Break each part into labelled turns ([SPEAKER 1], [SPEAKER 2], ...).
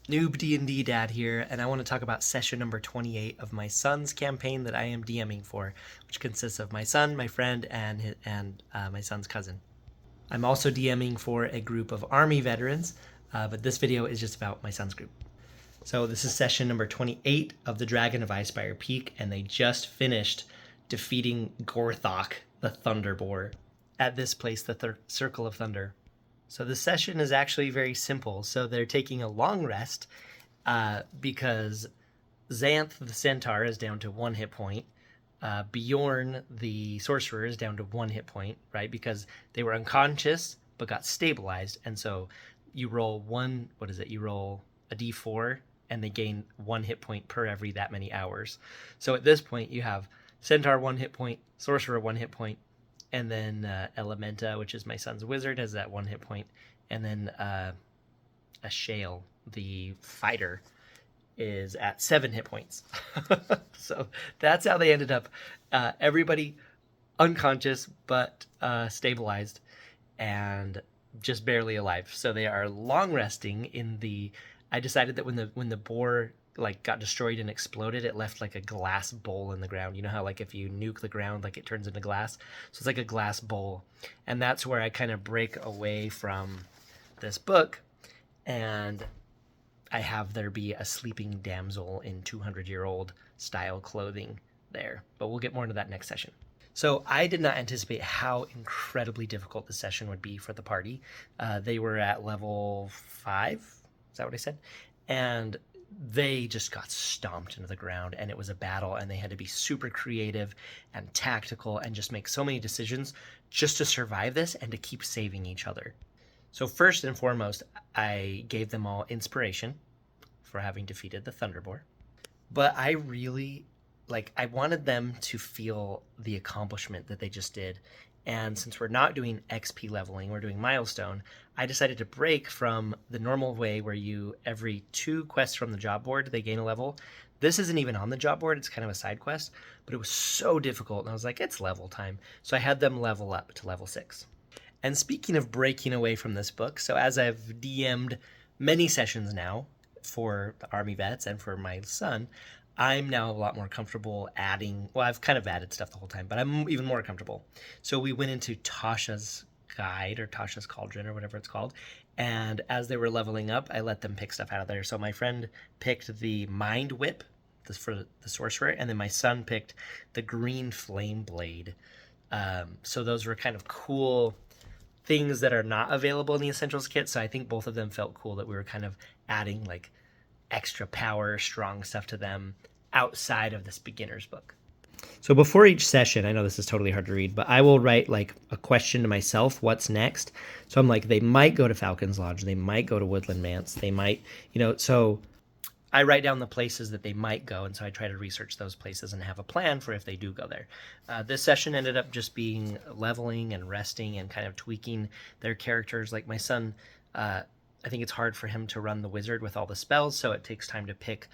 [SPEAKER 1] Noob D&D Dad here, and I want to talk about session number 28 of my son's campaign that I am DMing for, which consists of my son, my friend, and my son's cousin. I'm also DMing for a group of Army veterans, but this video is just about my son's group. So this is session number 28 of the Dragon of Icespire Peak, and they just finished defeating Gorthok, the Thunder Boar, at this place, the Circle of Thunder. So the session is actually very simple. So they're taking a long rest because Xanth the Centaur is down to 1 hit point. Bjorn the Sorcerer is down to 1 hit point, right? Because they were unconscious but got stabilized. And so you roll you roll a d4 and they gain 1 hit point per every that many hours. So at this point you have Centaur 1 hit point, Sorcerer 1 hit point, and then Elementa, which is my son's wizard, has that 1 hit point. And then a Shale, the fighter, is at 7 hit points. So that's how they ended up. Everybody unconscious, but stabilized and just barely alive. So they are long resting in the... I decided that when the boar got destroyed and exploded, it left like a glass bowl in the ground. You know how if you nuke the ground, it turns into glass? So it's like a glass bowl. And that's where I kind of break away from this book, and I have there be a sleeping damsel in 200-year-old style clothing there. But we'll get more into that next session. So I did not anticipate how incredibly difficult the session would be for the party. They were at level 5. Is that what I said? And they just got stomped into the ground, and it was a battle, and they had to be super creative and tactical and just make so many decisions just to survive this and to keep saving each other. So first and foremost, I gave them all inspiration for having defeated the Thunderboar. But I really, I wanted them to feel the accomplishment that they just did. And since we're not doing XP leveling, we're doing milestone, I decided to break from the normal way where every 2 quests from the job board, they gain a level. This isn't even on the job board, it's kind of a side quest, but it was so difficult, and I was like, it's level time. So I had them level up to level 6. And speaking of breaking away from this book, so as I've DM'd many sessions now for the Army vets and for my son, I'm now a lot more comfortable adding... Well, I've kind of added stuff the whole time, but I'm even more comfortable. So we went into Tasha's Guide, or Tasha's Cauldron, or whatever it's called. And as they were leveling up, I let them pick stuff out of there. So my friend picked the Mind Whip for the Sorcerer, and then my son picked the Green Flame Blade. So those were kind of cool things that are not available in the Essentials kit. So I think both of them felt cool that we were kind of adding extra power, strong stuff to them outside of this beginner's book. So before each session, I know this is totally hard to read, but I will write a question to myself, what's next? So I'm they might go to Falcon's Lodge, they might go to Woodland Manse, they might, so I write down the places that they might go, and so I try to research those places and have a plan for if they do go there. This session ended up just being leveling and resting and kind of tweaking their characters. Like my son, I think it's hard for him to run the wizard with all the spells, so it takes time to pick,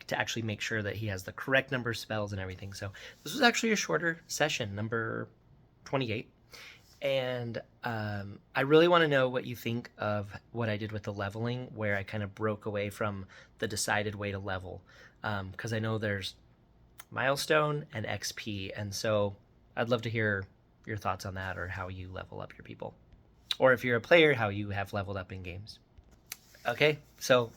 [SPEAKER 1] to actually make sure that he has the correct number of spells and everything. So this was actually a shorter session, number 28. And I really want to know what you think of what I did with the leveling, where I kind of broke away from the decided way to level. Because I know there's milestone and XP, and so I'd love to hear your thoughts on that, or how you level up your people. Or if you're a player, how you have leveled up in games. Okay, so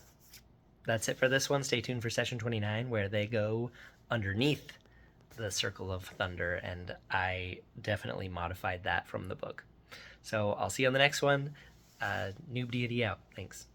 [SPEAKER 1] that's it for this one. Stay tuned for session 29, where they go underneath the Circle of Thunder, and I definitely modified that from the book. So I'll see you on the next one. Noob D out. Thanks.